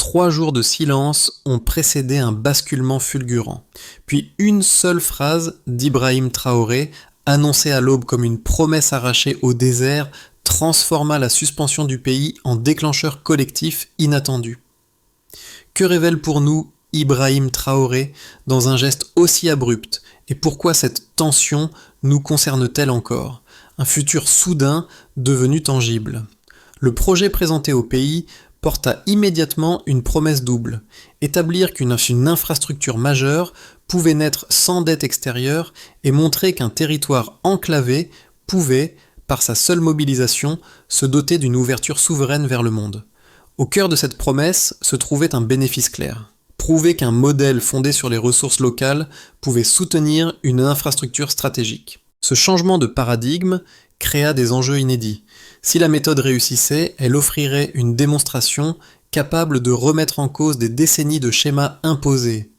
3 jours de silence ont précédé un basculement fulgurant. Puis une seule phrase d'Ibrahim Traoré, annoncée à l'aube comme une promesse arrachée au désert, transforma la suspension du pays en déclencheur collectif inattendu. Que révèle pour nous Ibrahim Traoré dans un geste aussi abrupt, et pourquoi cette tension nous concerne-t-elle encore? Un futur soudain devenu tangible. Le projet présenté au pays porta immédiatement une promesse double, établir qu'une infrastructure majeure pouvait naître sans dette extérieure et montrer qu'un territoire enclavé pouvait, par sa seule mobilisation, se doter d'une ouverture souveraine vers le monde. Au cœur de cette promesse se trouvait un bénéfice clair. Prouver qu'un modèle fondé sur les ressources locales pouvait soutenir une infrastructure stratégique. Ce changement de paradigme créa des enjeux inédits. Si la méthode réussissait, elle offrirait une démonstration capable de remettre en cause des décennies de schémas imposés.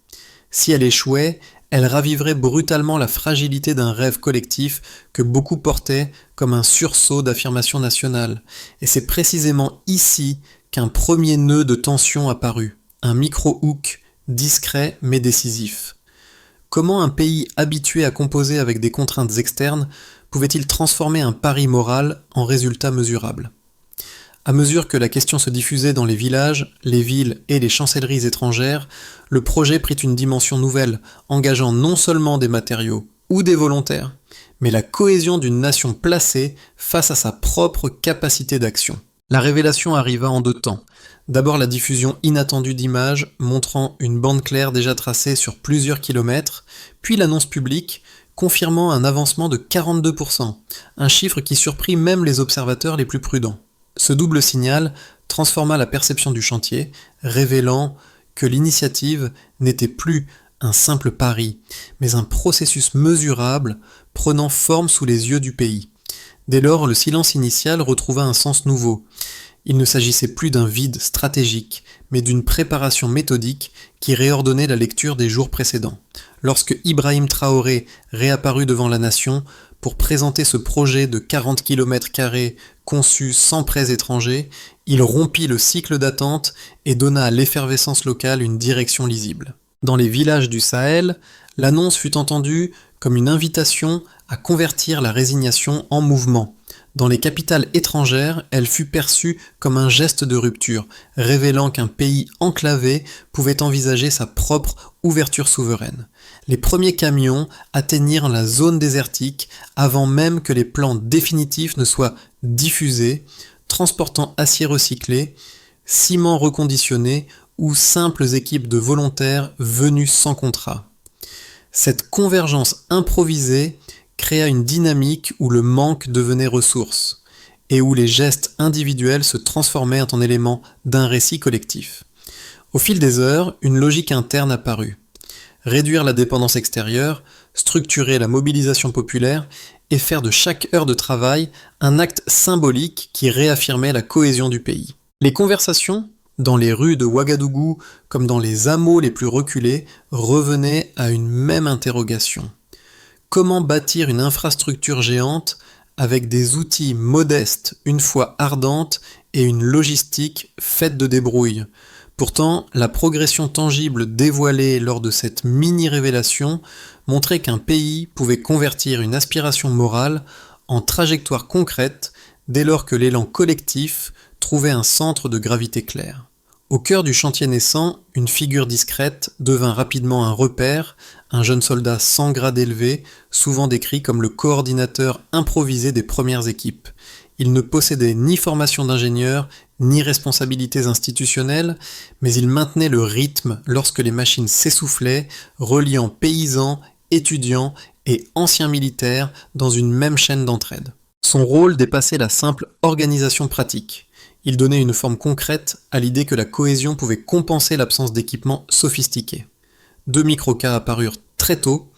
Si elle échouait, elle raviverait brutalement la fragilité d'un rêve collectif que beaucoup portaient comme un sursaut d'affirmation nationale. Et c'est précisément ici qu'un premier nœud de tension apparut, un micro-hook discret mais décisif. Comment un pays habitué à composer avec des contraintes externes pouvait-il transformer un pari moral en résultat mesurable? À mesure que la question se diffusait dans les villages, les villes et les chancelleries étrangères, le projet prit une dimension nouvelle, engageant non seulement des matériaux ou des volontaires, mais la cohésion d'une nation placée face à sa propre capacité d'action. La révélation arriva en 2 temps. D'abord la diffusion inattendue d'images montrant une bande claire déjà tracée sur plusieurs kilomètres, puis l'annonce publique confirmant un avancement de 42%, un chiffre qui surprit même les observateurs les plus prudents. Ce double signal transforma la perception du chantier, révélant que l'initiative n'était plus un simple pari, mais un processus mesurable prenant forme sous les yeux du pays. Dès lors, le silence initial retrouva un sens nouveau. Il ne s'agissait plus d'un vide stratégique, mais d'une préparation méthodique qui réordonnait la lecture des jours précédents. Lorsque Ibrahim Traoré réapparut devant la nation pour présenter ce projet de 40 km² conçu sans prêts étrangers, il rompit le cycle d'attente et donna à l'effervescence locale une direction lisible. Dans les villages du Sahel, l'annonce fut entendue comme une invitation à convertir la résignation en mouvement. Dans les capitales étrangères, elle fut perçue comme un geste de rupture, révélant qu'un pays enclavé pouvait envisager sa propre ouverture souveraine. Les premiers camions atteignirent la zone désertique avant même que les plans définitifs ne soient diffusés, transportant acier recyclé, ciment reconditionné ou simples équipes de volontaires venus sans contrat. Cette convergence improvisée créa une dynamique où le manque devenait ressource, et où les gestes individuels se transformaient en éléments d'un récit collectif. Au fil des heures, une logique interne apparut. Réduire la dépendance extérieure, structurer la mobilisation populaire et faire de chaque heure de travail un acte symbolique qui réaffirmait la cohésion du pays. Les conversations, dans les rues de Ouagadougou comme dans les hameaux les plus reculés, revenaient à une même interrogation. Comment bâtir une infrastructure géante avec des outils modestes, une foi ardente et une logistique faite de débrouille? Pourtant, la progression tangible dévoilée lors de cette mini-révélation montrait qu'un pays pouvait convertir une aspiration morale en trajectoire concrète dès lors que l'élan collectif trouvait un centre de gravité clair. Au cœur du chantier naissant, une figure discrète devint rapidement un repère, un jeune soldat sans grade élevé, souvent décrit comme le coordinateur improvisé des premières équipes. Il ne possédait ni formation d'ingénieur, ni responsabilités institutionnelles, mais il maintenait le rythme lorsque les machines s'essoufflaient, reliant paysans, étudiants et anciens militaires dans une même chaîne d'entraide. Son rôle dépassait la simple organisation pratique. Il donnait une forme concrète à l'idée que la cohésion pouvait compenser l'absence d'équipements sophistiqués. 2 microcas apparurent très tôt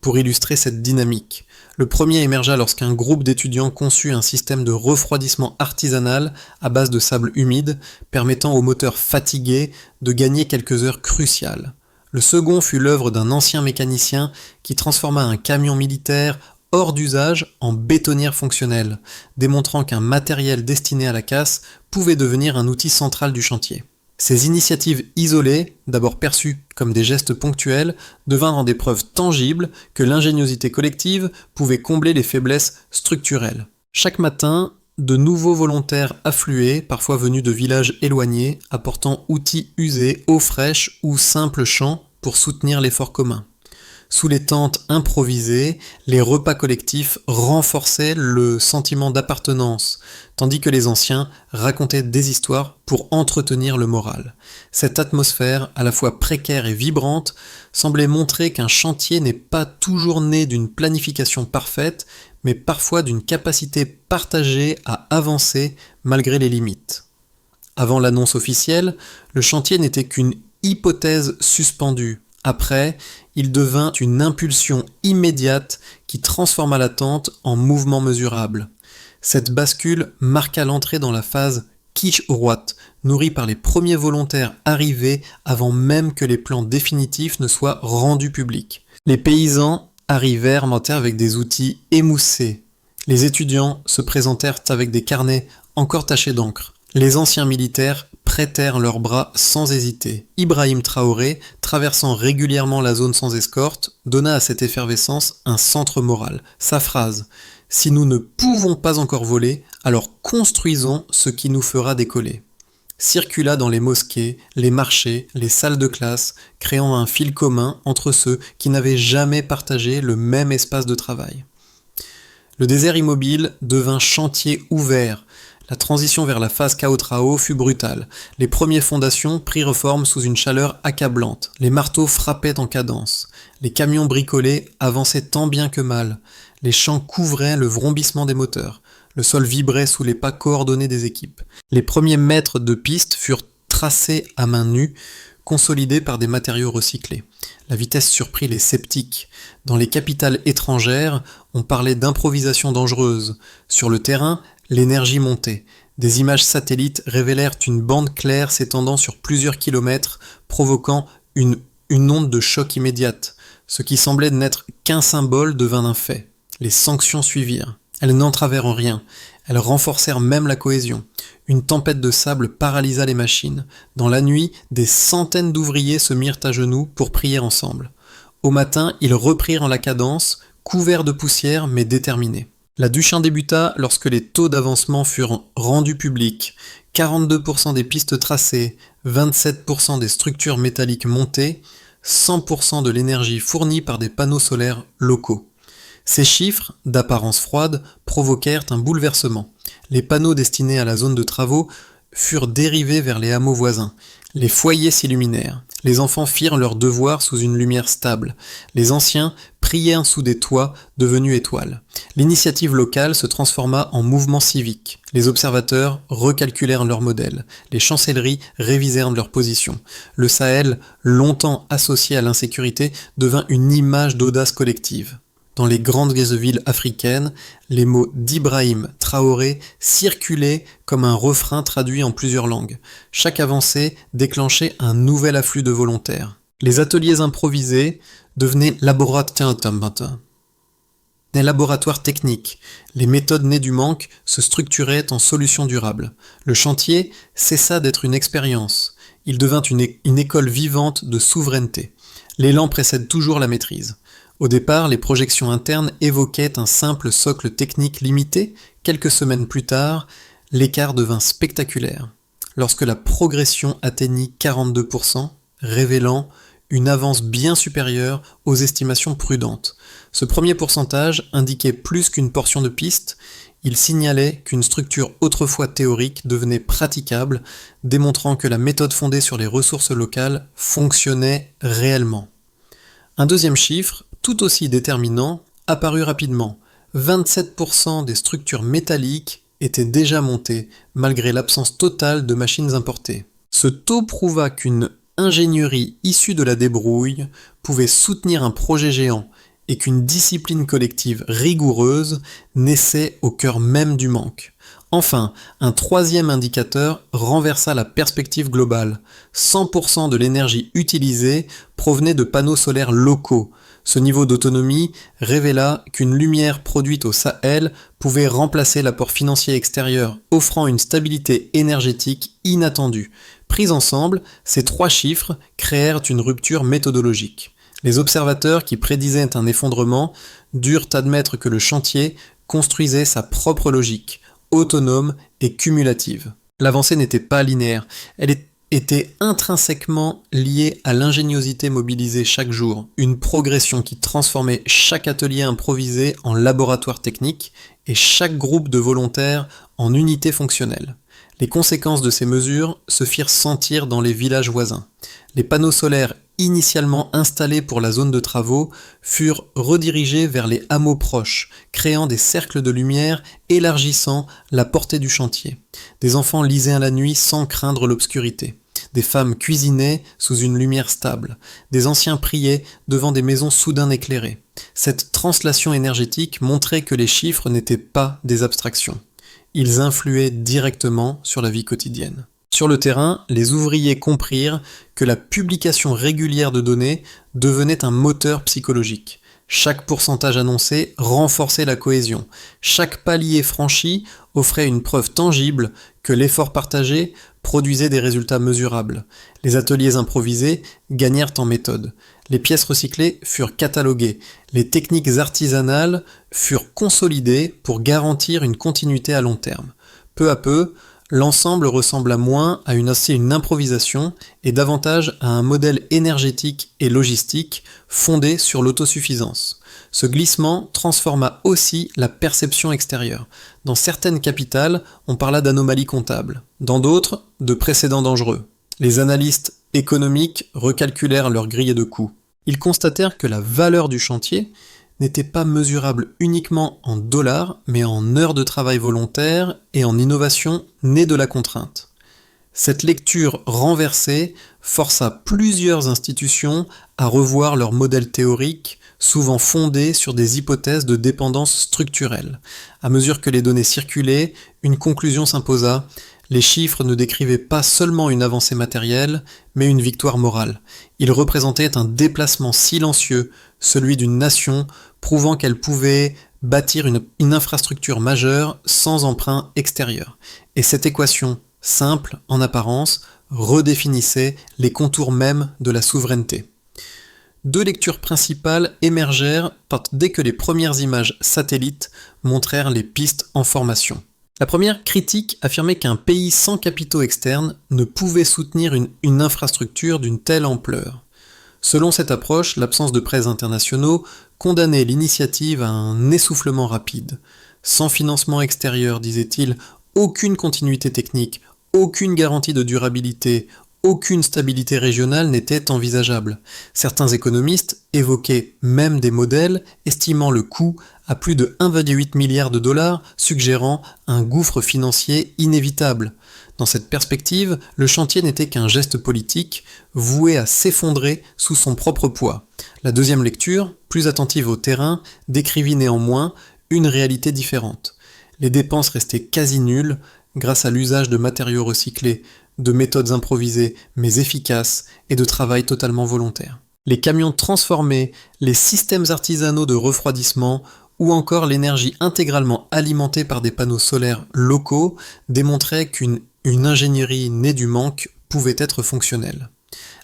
pour illustrer cette dynamique. Le premier émergea lorsqu'un groupe d'étudiants conçut un système de refroidissement artisanal à base de sable humide, permettant aux moteurs fatigués de gagner quelques heures cruciales. Le second fut l'œuvre d'un ancien mécanicien qui transforma un camion militaire hors d'usage en bétonnière fonctionnelle, démontrant qu'un matériel destiné à la casse pouvait devenir un outil central du chantier. Ces initiatives isolées, d'abord perçues comme des gestes ponctuels, devinrent des preuves tangibles que l'ingéniosité collective pouvait combler les faiblesses structurelles. Chaque matin, de nouveaux volontaires affluaient, parfois venus de villages éloignés, apportant outils usés, eau fraîche ou simples chants pour soutenir l'effort commun. Sous les tentes improvisées, les repas collectifs renforçaient le sentiment d'appartenance, tandis que les anciens racontaient des histoires pour entretenir le moral. Cette atmosphère, à la fois précaire et vibrante, semblait montrer qu'un chantier n'est pas toujours né d'une planification parfaite, mais parfois d'une capacité partagée à avancer malgré les limites. Avant l'annonce officielle, le chantier n'était qu'une hypothèse suspendue. Après, il devint une impulsion immédiate qui transforma l'attente en mouvement mesurable. Cette bascule marqua l'entrée dans la phase quiche-droite, nourrie par les premiers volontaires arrivés avant même que les plans définitifs ne soient rendus publics. Les paysans arrivèrent avec des outils émoussés. Les étudiants se présentèrent avec des carnets encore tachés d'encre. Les anciens militaires prêtèrent leurs bras sans hésiter. Ibrahim Traoré, traversant régulièrement la zone sans escorte, donna à cette effervescence un centre moral. Sa phrase « Si nous ne pouvons pas encore voler, alors construisons ce qui nous fera décoller » circula dans les mosquées, les marchés, les salles de classe, créant un fil commun entre ceux qui n'avaient jamais partagé le même espace de travail. Le désert immobile devint chantier ouvert. La transition vers la phase Cao-Trao fut brutale. Les premières fondations prirent forme sous une chaleur accablante. Les marteaux frappaient en cadence. Les camions bricolés avançaient tant bien que mal. Les champs couvraient le vrombissement des moteurs. Le sol vibrait sous les pas coordonnés des équipes. Les premiers mètres de piste furent tracés à main nue, consolidés par des matériaux recyclés. La vitesse surprit les sceptiques. Dans les capitales étrangères, on parlait d'improvisation dangereuse. Sur le terrain, l'énergie montait. Des images satellites révélèrent une bande claire s'étendant sur plusieurs kilomètres, provoquant une onde de choc immédiate. Ce qui semblait n'être qu'un symbole devint un fait. Les sanctions suivirent. Elles n'entravèrent en rien. Elles renforcèrent même la cohésion. Une tempête de sable paralysa les machines. Dans la nuit, des centaines d'ouvriers se mirent à genoux pour prier ensemble. Au matin, ils reprirent la cadence, couverts de poussière mais déterminés. La Duchin débuta lorsque les taux d'avancement furent rendus publics. 42% des pistes tracées, 27% des structures métalliques montées, 100% de l'énergie fournie par des panneaux solaires locaux. Ces chiffres, d'apparence froide, provoquèrent un bouleversement. Les panneaux destinés à la zone de travaux furent dérivés vers les hameaux voisins. Les foyers s'illuminèrent. Les enfants firent leurs devoirs sous une lumière stable. Les anciens prièrent sous des toits devenus étoiles. L'initiative locale se transforma en mouvement civique. Les observateurs recalculèrent leur modèle. Les chancelleries révisèrent leur position. Le Sahel, longtemps associé à l'insécurité, devint une image d'audace collective. Dans les grandes villes africaines, les mots d'Ibrahim Traoré circulaient comme un refrain traduit en plusieurs langues. Chaque avancée déclenchait un nouvel afflux de volontaires. Les ateliers improvisés devenaient laboratoires techniques. Les méthodes nées du manque se structuraient en solutions durables. Le chantier cessa d'être une expérience. Il devint une école vivante de souveraineté. L'élan précède toujours la maîtrise. Au départ, les projections internes évoquaient un simple socle technique limité. Quelques semaines plus tard, l'écart devint spectaculaire, lorsque la progression atteignit 42%, révélant une avance bien supérieure aux estimations prudentes. Ce premier pourcentage indiquait plus qu'une portion de piste, il signalait qu'une structure autrefois théorique devenait praticable, démontrant que la méthode fondée sur les ressources locales fonctionnait réellement. Un deuxième chiffre, tout aussi déterminant, apparut rapidement. 27% des structures métalliques étaient déjà montées, malgré l'absence totale de machines importées. Ce taux prouva qu'une ingénierie issue de la débrouille pouvait soutenir un projet géant et qu'une discipline collective rigoureuse naissait au cœur même du manque. Enfin, un troisième indicateur renversa la perspective globale. 100% de l'énergie utilisée provenait de panneaux solaires locaux. Ce niveau d'autonomie révéla qu'une lumière produite au Sahel pouvait remplacer l'apport financier extérieur, offrant une stabilité énergétique inattendue. Pris ensemble, ces 3 chiffres créèrent une rupture méthodologique. Les observateurs qui prédisaient un effondrement durent admettre que le chantier construisait sa propre logique, autonome et cumulative. L'avancée n'était pas linéaire, elle était intrinsèquement liée à l'ingéniosité mobilisée chaque jour, une progression qui transformait chaque atelier improvisé en laboratoire technique et chaque groupe de volontaires en unité fonctionnelle. Les conséquences de ces mesures se firent sentir dans les villages voisins. Les panneaux solaires initialement installés pour la zone de travaux furent redirigés vers les hameaux proches, créant des cercles de lumière élargissant la portée du chantier. Des enfants lisaient à la nuit sans craindre l'obscurité. Des femmes cuisinaient sous une lumière stable. Des anciens priaient devant des maisons soudain éclairées. Cette translation énergétique montrait que les chiffres n'étaient pas des abstractions. Ils influaient directement sur la vie quotidienne. Sur le terrain, les ouvriers comprirent que la publication régulière de données devenait un moteur psychologique. Chaque pourcentage annoncé renforçait la cohésion. Chaque palier franchi offrait une preuve tangible que l'effort partagé produisait des résultats mesurables. Les ateliers improvisés gagnèrent en méthode. Les pièces recyclées furent cataloguées. Les techniques artisanales furent consolidées pour garantir une continuité à long terme. Peu à peu, l'ensemble ressembla moins à une improvisation et davantage à un modèle énergétique et logistique fondé sur l'autosuffisance. Ce glissement transforma aussi la perception extérieure. Dans certaines capitales, on parla d'anomalies comptables. Dans d'autres, de précédents dangereux. Les analystes économiques recalculèrent leur grille de coûts. Ils constatèrent que la valeur du chantier n'était pas mesurable uniquement en dollars, mais en heures de travail volontaire et en innovation née de la contrainte. Cette lecture renversée força plusieurs institutions à revoir leur modèle théorique, souvent fondé sur des hypothèses de dépendance structurelle. À mesure que les données circulaient, une conclusion s'imposa. Les chiffres ne décrivaient pas seulement une avancée matérielle, mais une victoire morale. Ils représentaient un déplacement silencieux, celui d'une nation, prouvant qu'elle pouvait bâtir une infrastructure majeure sans emprunt extérieur. Et cette équation, simple en apparence, redéfinissait les contours mêmes de la souveraineté. 2 lectures principales émergèrent dès que les premières images satellites montrèrent les pistes en formation. La première critique affirmait qu'un pays sans capitaux externes ne pouvait soutenir une infrastructure d'une telle ampleur. Selon cette approche, l'absence de prêts internationaux condamnait l'initiative à un essoufflement rapide. Sans financement extérieur, disait-il, aucune continuité technique, aucune garantie de durabilité, aucune stabilité régionale n'était envisageable. Certains économistes évoquaient même des modèles estimant le coût à plus de 1,8 milliard de dollars, suggérant un gouffre financier inévitable. Dans cette perspective, le chantier n'était qu'un geste politique voué à s'effondrer sous son propre poids. La deuxième lecture, plus attentive au terrain, décrivit néanmoins une réalité différente. Les dépenses restaient quasi nulles grâce à l'usage de matériaux recyclés, de méthodes improvisées mais efficaces et de travail totalement volontaire. Les camions transformés, les systèmes artisanaux de refroidissement ou encore l'énergie intégralement alimentée par des panneaux solaires locaux démontraient qu'une ingénierie née du manque pouvait être fonctionnelle.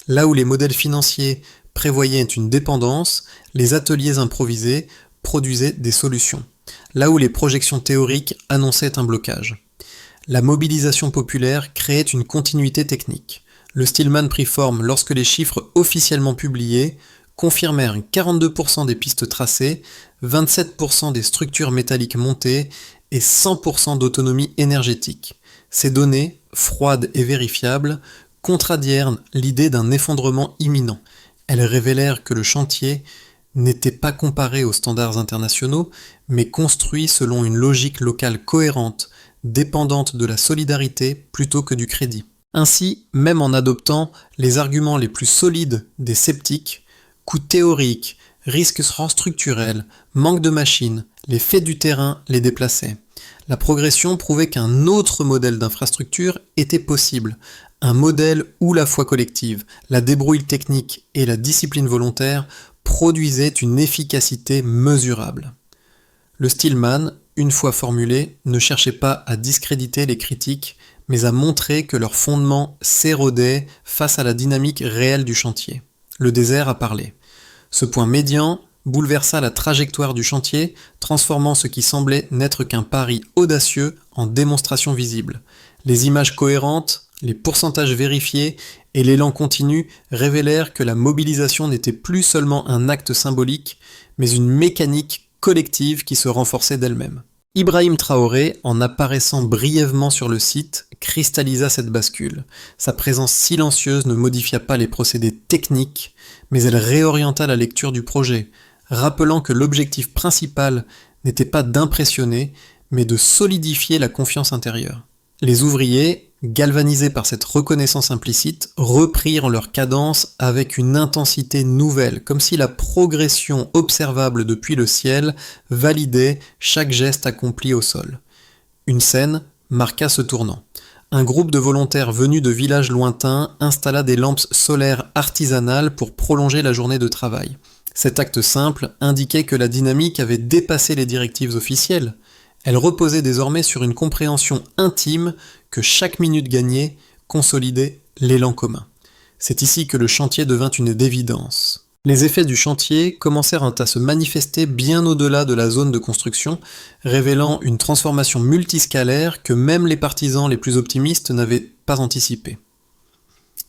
Là où les modèles financiers prévoyaient une dépendance, les ateliers improvisés produisaient des solutions. Là où les projections théoriques annonçaient un blocage. La mobilisation populaire créait une continuité technique. Le Stillman prit forme lorsque les chiffres officiellement publiés confirmèrent 42% des pistes tracées, 27% des structures métalliques montées et 100% d'autonomie énergétique. Ces données, froides et vérifiables, contradirent l'idée d'un effondrement imminent. Elles révélèrent que le chantier n'était pas comparé aux standards internationaux, mais construit selon une logique locale cohérente, dépendante de la solidarité plutôt que du crédit. Ainsi, même en adoptant les arguments les plus solides des sceptiques, coûts théoriques, risques structurels, manque de machines, les faits du terrain les déplaçaient. La progression prouvait qu'un autre modèle d'infrastructure était possible, un modèle où la foi collective, la débrouille technique et la discipline volontaire produisaient une efficacité mesurable. Le Stillman, une fois formulé, ne cherchait pas à discréditer les critiques, mais à montrer que leur fondement s'érodait face à la dynamique réelle du chantier. Le désert a parlé. Ce point médian bouleversa la trajectoire du chantier, transformant ce qui semblait n'être qu'un pari audacieux en démonstration visible. Les images cohérentes, les pourcentages vérifiés et l'élan continu révélèrent que la mobilisation n'était plus seulement un acte symbolique, mais une mécanique collective qui se renforçait d'elle-même. Ibrahim Traoré, en apparaissant brièvement sur le site, cristallisa cette bascule. Sa présence silencieuse ne modifia pas les procédés techniques, mais elle réorienta la lecture du projet, rappelant que l'objectif principal n'était pas d'impressionner, mais de solidifier la confiance intérieure. Les ouvriers, galvanisés par cette reconnaissance implicite, reprirent leur cadence avec une intensité nouvelle, comme si la progression observable depuis le ciel validait chaque geste accompli au sol. Une scène marqua ce tournant. Un groupe de volontaires venus de villages lointains installa des lampes solaires artisanales pour prolonger la journée de travail. Cet acte simple indiquait que la dynamique avait dépassé les directives officielles. Elle reposait désormais sur une compréhension intime que chaque minute gagnée consolidait l'élan commun. C'est ici que le chantier devint une évidence. Les effets du chantier commencèrent à se manifester bien au-delà de la zone de construction, révélant une transformation multiscalaire que même les partisans les plus optimistes n'avaient pas anticipée.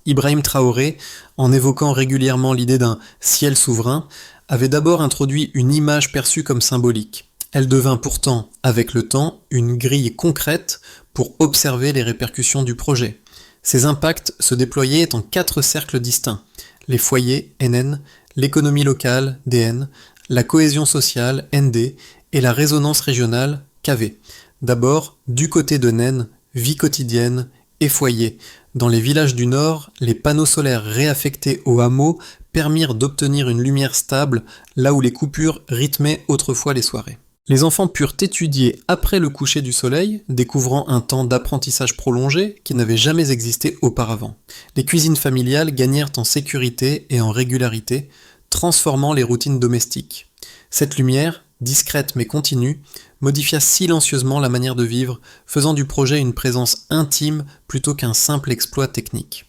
Ibrahim Traoré, en évoquant régulièrement l'idée d'un ciel souverain, avait d'abord introduit une image perçue comme symbolique. Elle devint pourtant, avec le temps, une grille concrète pour observer les répercussions du projet. Ces impacts se déployaient en 4 cercles distincts: les foyers, NN, l'économie locale, DN, la cohésion sociale, ND, et la résonance régionale, KV. D'abord, du côté de NN, vie quotidienne et foyer. Dans les villages du Nord, les panneaux solaires réaffectés au hameau permirent d'obtenir une lumière stable là où les coupures rythmaient autrefois les soirées. Les enfants purent étudier après le coucher du soleil, découvrant un temps d'apprentissage prolongé qui n'avait jamais existé auparavant. Les cuisines familiales gagnèrent en sécurité et en régularité, transformant les routines domestiques. Cette lumière, discrète mais continue, modifia silencieusement la manière de vivre, faisant du projet une présence intime plutôt qu'un simple exploit technique.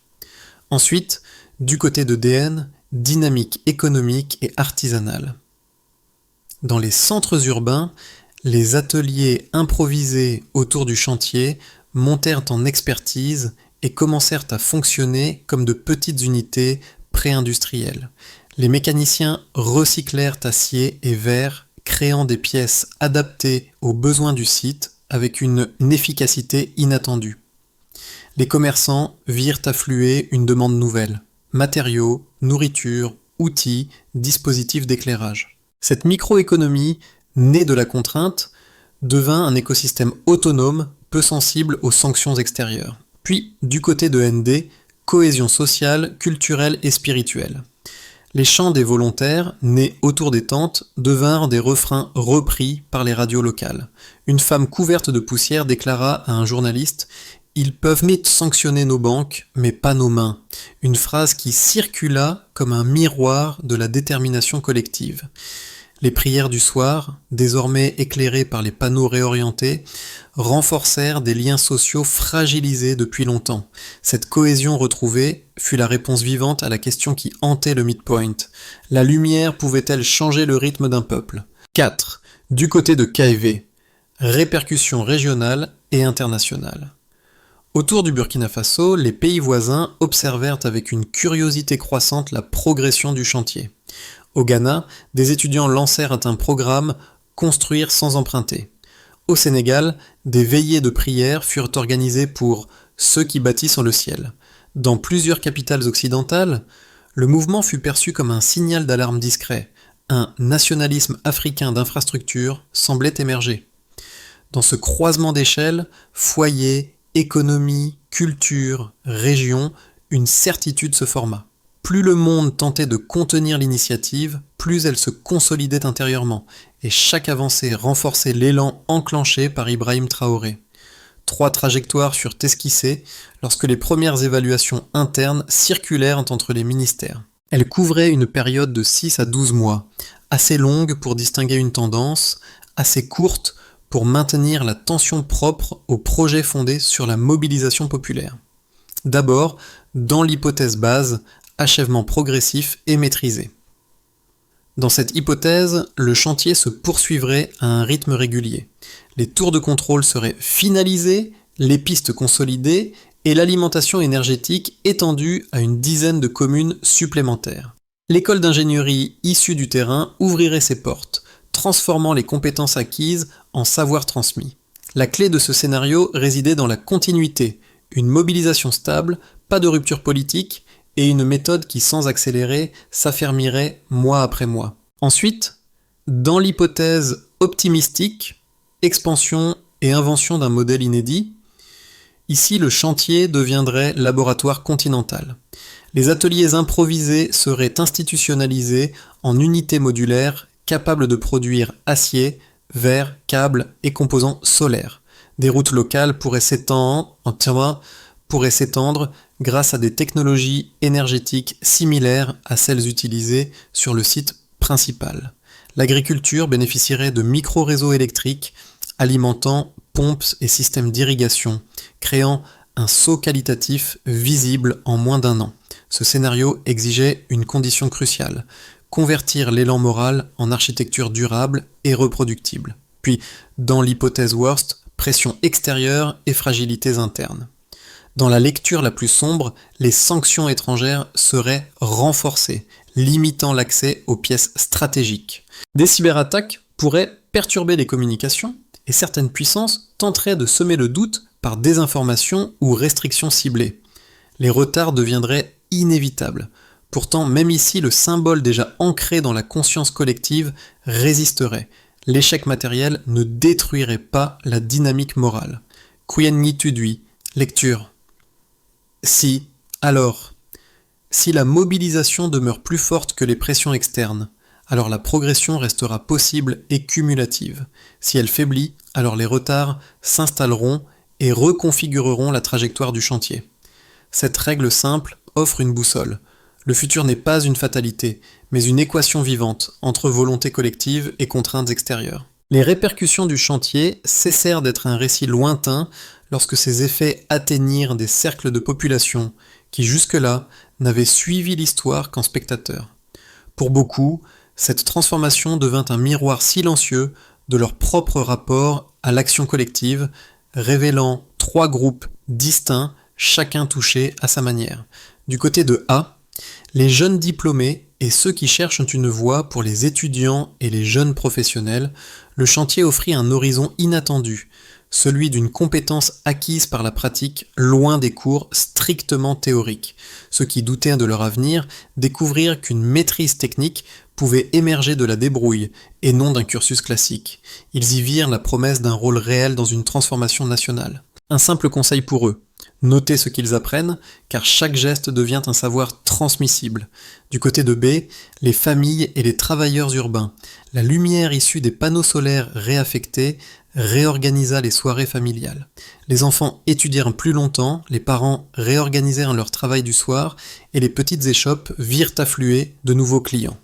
Ensuite, du côté de DN, dynamique économique et artisanale. Dans les centres urbains, les ateliers improvisés autour du chantier montèrent en expertise et commencèrent à fonctionner comme de petites unités pré-industrielles. Les mécaniciens recyclèrent acier et verre, créant des pièces adaptées aux besoins du site avec une efficacité inattendue. Les commerçants virent affluer une demande nouvelle: matériaux, nourriture, outils, dispositifs d'éclairage. Cette microéconomie, née de la contrainte, devint un écosystème autonome, peu sensible aux sanctions extérieures. Puis, du côté de ND, cohésion sociale, culturelle et spirituelle. Les chants des volontaires, nés autour des tentes, devinrent des refrains repris par les radios locales. Une femme couverte de poussière déclara à un journaliste: « Ils peuvent vite sanctionner nos banques, mais pas nos mains ». Une phrase qui circula comme un miroir de la détermination collective. Les prières du soir, désormais éclairées par les panneaux réorientés, renforcèrent des liens sociaux fragilisés depuis longtemps. Cette cohésion retrouvée fut la réponse vivante à la question qui hantait le midpoint. La lumière pouvait-elle changer le rythme d'un peuple ? 4. Du côté de KV. Répercussions régionales et internationales. Autour du Burkina Faso, les pays voisins observèrent avec une curiosité croissante la progression du chantier. Au Ghana, des étudiants lancèrent un programme « Construire sans emprunter ». Au Sénégal, des veillées de prière furent organisées pour « ceux qui bâtissent le ciel ». Dans plusieurs capitales occidentales, le mouvement fut perçu comme un signal d'alarme discret. Un nationalisme africain d'infrastructure semblait émerger. Dans ce croisement d'échelles, foyer, économie, culture, région, une certitude se forma. Plus le monde tentait de contenir l'initiative, plus elle se consolidait intérieurement, et chaque avancée renforçait l'élan enclenché par Ibrahim Traoré. 3 trajectoires furent esquissées lorsque les premières évaluations internes circulèrent entre les ministères. Elles couvraient une période de 6 à 12 mois, assez longue pour distinguer une tendance, assez courte pour maintenir la tension propre au projet fondé sur la mobilisation populaire. D'abord, dans l'hypothèse base, achèvement progressif et maîtrisé. Dans cette hypothèse, le chantier se poursuivrait à un rythme régulier. Les tours de contrôle seraient finalisés, les pistes consolidées et l'alimentation énergétique étendue à une dizaine de communes supplémentaires. L'école d'ingénierie issue du terrain ouvrirait ses portes, transformant les compétences acquises en savoir transmis. La clé de ce scénario résidait dans la continuité, une mobilisation stable, pas de rupture politique, et une méthode qui, sans accélérer, s'affermirait mois après mois. Ensuite, dans l'hypothèse optimistique, expansion et invention d'un modèle inédit, ici le chantier deviendrait laboratoire continental. Les ateliers improvisés seraient institutionnalisés en unités modulaires capables de produire acier, verre, câbles et composants solaires. Des routes locales pourraient s'étendre grâce à des technologies énergétiques similaires à celles utilisées sur le site principal. L'agriculture bénéficierait de micro-réseaux électriques alimentant pompes et systèmes d'irrigation, créant un saut qualitatif visible en moins d'un an. Ce scénario exigeait une condition cruciale, convertir l'élan moral en architecture durable et reproductible. Puis, dans l'hypothèse worst, pression extérieure et fragilités internes. Dans la lecture la plus sombre, les sanctions étrangères seraient renforcées, limitant l'accès aux pièces stratégiques. Des cyberattaques pourraient perturber les communications et certaines puissances tenteraient de semer le doute par désinformation ou restrictions ciblées. Les retards deviendraient inévitables. Pourtant, même ici, le symbole déjà ancré dans la conscience collective résisterait. L'échec matériel ne détruirait pas la dynamique morale. Quien tudui, lecture. Si la mobilisation demeure plus forte que les pressions externes, alors la progression restera possible et cumulative. Si elle faiblit, alors les retards s'installeront et reconfigureront la trajectoire du chantier. Cette règle simple offre une boussole. Le futur n'est pas une fatalité, mais une équation vivante entre volonté collective et contraintes extérieures. Les répercussions du chantier cessèrent d'être un récit lointain lorsque ses effets atteignirent des cercles de population qui jusque-là n'avaient suivi l'histoire qu'en spectateurs. Pour beaucoup, cette transformation devint un miroir silencieux de leur propre rapport à l'action collective, révélant 3 groupes distincts, chacun touché à sa manière. Du côté de A, les jeunes diplômés et ceux qui cherchent une voie pour les étudiants et les jeunes professionnels, le chantier offrit un horizon inattendu, celui d'une compétence acquise par la pratique, loin des cours strictement théoriques. Ceux qui doutaient de leur avenir découvrirent qu'une maîtrise technique pouvait émerger de la débrouille et non d'un cursus classique. Ils y virent la promesse d'un rôle réel dans une transformation nationale. Un simple conseil pour eux: notez ce qu'ils apprennent, car chaque geste devient un savoir transmissible. Du côté de B, les familles et les travailleurs urbains. La lumière issue des panneaux solaires réaffectés réorganisa les soirées familiales. Les enfants étudièrent plus longtemps, les parents réorganisèrent leur travail du soir, et les petites échoppes virent affluer de nouveaux clients.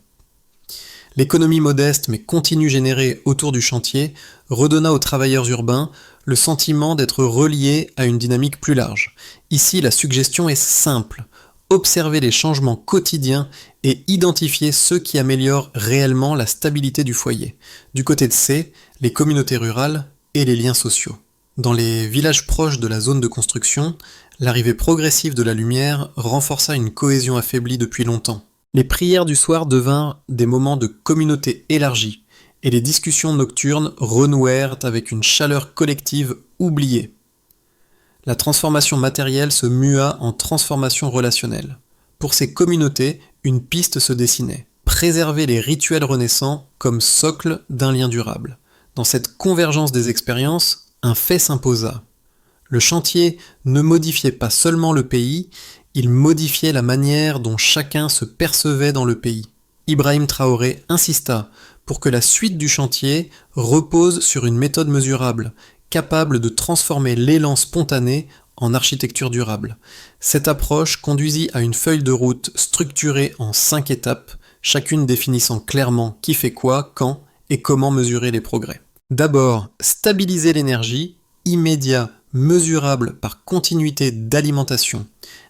L'économie modeste mais continue générée autour du chantier redonna aux travailleurs urbains le sentiment d'être reliés à une dynamique plus large. Ici, la suggestion est simple: observer les changements quotidiens et identifier ceux qui améliorent réellement la stabilité du foyer. Du côté de C, les communautés rurales et les liens sociaux. Dans les villages proches de la zone de construction, l'arrivée progressive de la lumière renforça une cohésion affaiblie depuis longtemps. Les prières du soir devinrent des moments de communauté élargie, et les discussions nocturnes renouèrent avec une chaleur collective oubliée. La transformation matérielle se mua en transformation relationnelle. Pour ces communautés, une piste se dessinait: préserver les rituels renaissants comme socle d'un lien durable. Dans cette convergence des expériences, un fait s'imposa. Le chantier ne modifiait pas seulement le pays, il modifiait la manière dont chacun se percevait dans le pays. Ibrahim Traoré insista pour que la suite du chantier repose sur une méthode mesurable, capable de transformer l'élan spontané en architecture durable. Cette approche conduisit à une feuille de route structurée en 5 étapes, chacune définissant clairement qui fait quoi, quand et comment mesurer les progrès. D'abord, stabiliser l'énergie, immédiat, mesurable par continuité d'alimentation.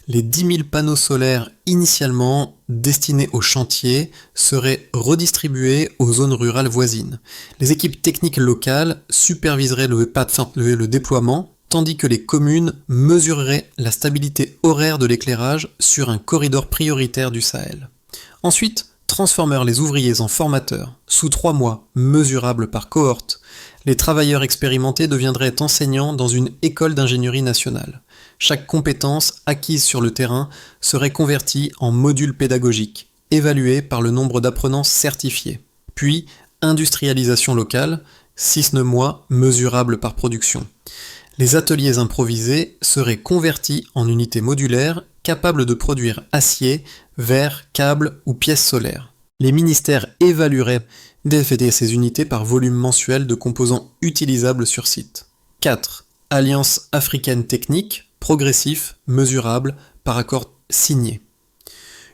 Les 10 000 panneaux solaires initialement destinés aux chantiers seraient redistribués aux zones rurales voisines. Les équipes techniques locales superviseraient le déploiement, tandis que les communes mesureraient la stabilité horaire de l'éclairage sur un corridor prioritaire du Sahel. Ensuite, transformèrent les ouvriers en formateurs, sous 3 mois, mesurables par cohorte. Les travailleurs expérimentés deviendraient enseignants dans une école d'ingénierie nationale. Chaque compétence acquise sur le terrain serait convertie en module pédagogique, évalué par le nombre d'apprenants certifiés. Puis, industrialisation locale, 6-9 mois, mesurable par production. Les ateliers improvisés seraient convertis en unités modulaires capables de produire acier, verre, câbles ou pièces solaires. Les ministères évalueraient ces unités par volume mensuel de composants utilisables sur site. 4. Alliance africaine technique, progressif, mesurable, par accord signé.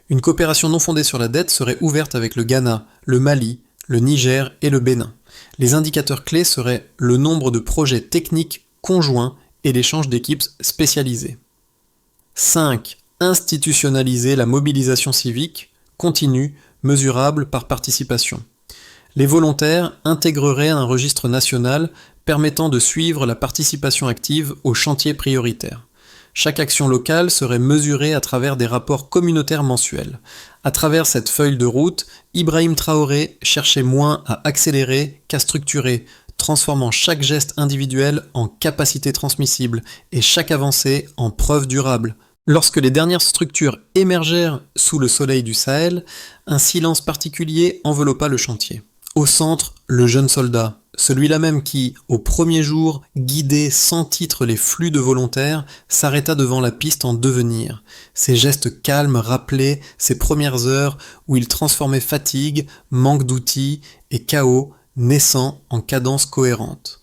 Une coopération non fondée sur la dette serait ouverte avec le Ghana, le Mali, le Niger et le Bénin. Les indicateurs clés seraient le nombre de projets techniques conjoints et l'échange d'équipes spécialisées. 5. Institutionnaliser la mobilisation civique, continue, mesurable par participation. Les volontaires intégreraient un registre national permettant de suivre la participation active aux chantiers prioritaires. Chaque action locale serait mesurée à travers des rapports communautaires mensuels. À travers cette feuille de route, Ibrahim Traoré cherchait moins à accélérer qu'à structurer, transformant chaque geste individuel en capacité transmissible et chaque avancée en preuve durable. Lorsque les dernières structures émergèrent sous le soleil du Sahel, un silence particulier enveloppa le chantier. Au centre, le jeune soldat, celui-là même qui, au premier jour, guidait sans titre les flux de volontaires, s'arrêta devant la piste en devenir. Ses gestes calmes rappelaient ses premières heures où il transformait fatigue, manque d'outils et chaos naissant en cadence cohérente.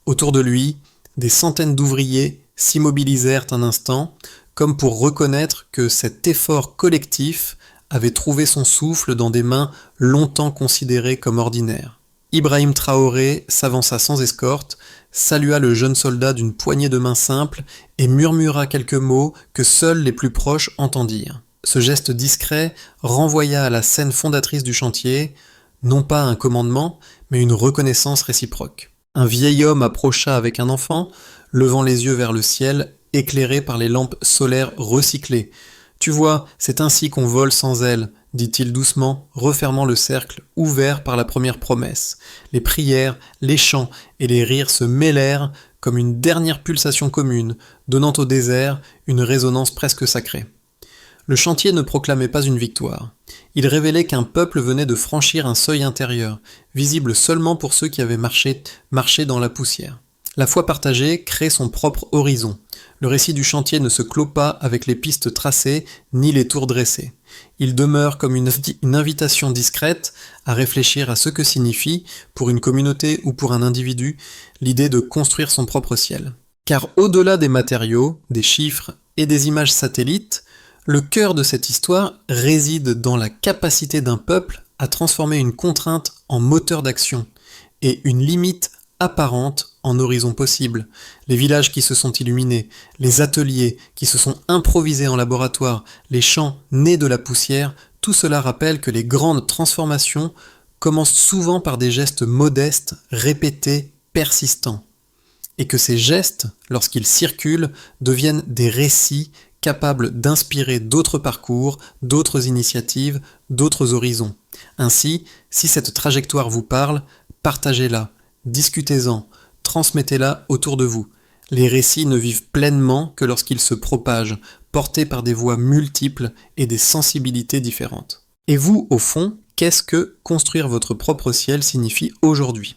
Autour de lui, des centaines d'ouvriers s'immobilisèrent un instant, comme pour reconnaître que cet effort collectif avait trouvé son souffle dans des mains longtemps considérées comme ordinaires. Ibrahim Traoré s'avança sans escorte, salua le jeune soldat d'une poignée de main simple et murmura quelques mots que seuls les plus proches entendirent. Ce geste discret renvoya à la scène fondatrice du chantier, non pas un commandement, mais une reconnaissance réciproque. Un vieil homme approcha avec un enfant, levant les yeux vers le ciel, éclairé par les lampes solaires recyclées. « Tu vois, c'est ainsi qu'on vole sans ailes », dit-il doucement, refermant le cercle ouvert par la première promesse. Les prières, les chants et les rires se mêlèrent comme une dernière pulsation commune, donnant au désert une résonance presque sacrée. Le chantier ne proclamait pas une victoire. Il révélait qu'un peuple venait de franchir un seuil intérieur, visible seulement pour ceux qui avaient marché dans la poussière. La foi partagée crée son propre horizon. Le récit du chantier ne se clôt pas avec les pistes tracées ni les tours dressées. Il demeure comme une invitation discrète à réfléchir à ce que signifie, pour une communauté ou pour un individu, l'idée de construire son propre ciel. Car au-delà des matériaux, des chiffres et des images satellites, le cœur de cette histoire réside dans la capacité d'un peuple à transformer une contrainte en moteur d'action et une limite apparente en horizon possible. Les villages qui se sont illuminés, les ateliers qui se sont improvisés en laboratoire, les champs nés de la poussière, tout cela rappelle que les grandes transformations commencent souvent par des gestes modestes, répétés, persistants. Et que ces gestes, lorsqu'ils circulent, deviennent des récits capables d'inspirer d'autres parcours, d'autres initiatives, d'autres horizons. Ainsi, si cette trajectoire vous parle, partagez-la, discutez-en, transmettez-la autour de vous. Les récits ne vivent pleinement que lorsqu'ils se propagent, portés par des voix multiples et des sensibilités différentes. Et vous, au fond, qu'est-ce que construire votre propre ciel signifie aujourd'hui ?